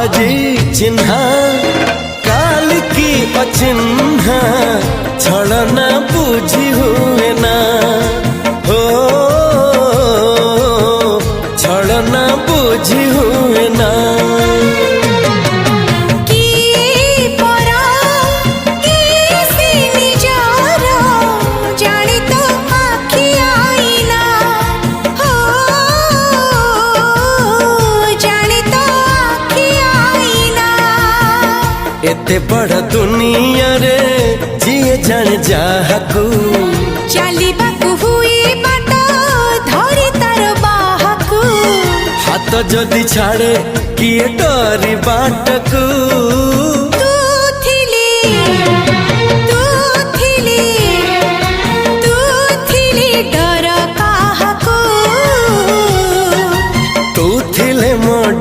आजी चिन्हा काल की अचिन्हा छलना बुझी हुए ना हो छलना बुझी हुए ना एते बड़ दुनिया रे जिए जान जाहकू चलिबाकू हुई बाट धरी तार बाहकू हाथ जदि छाड़े किए डरी बाटकू तू थिली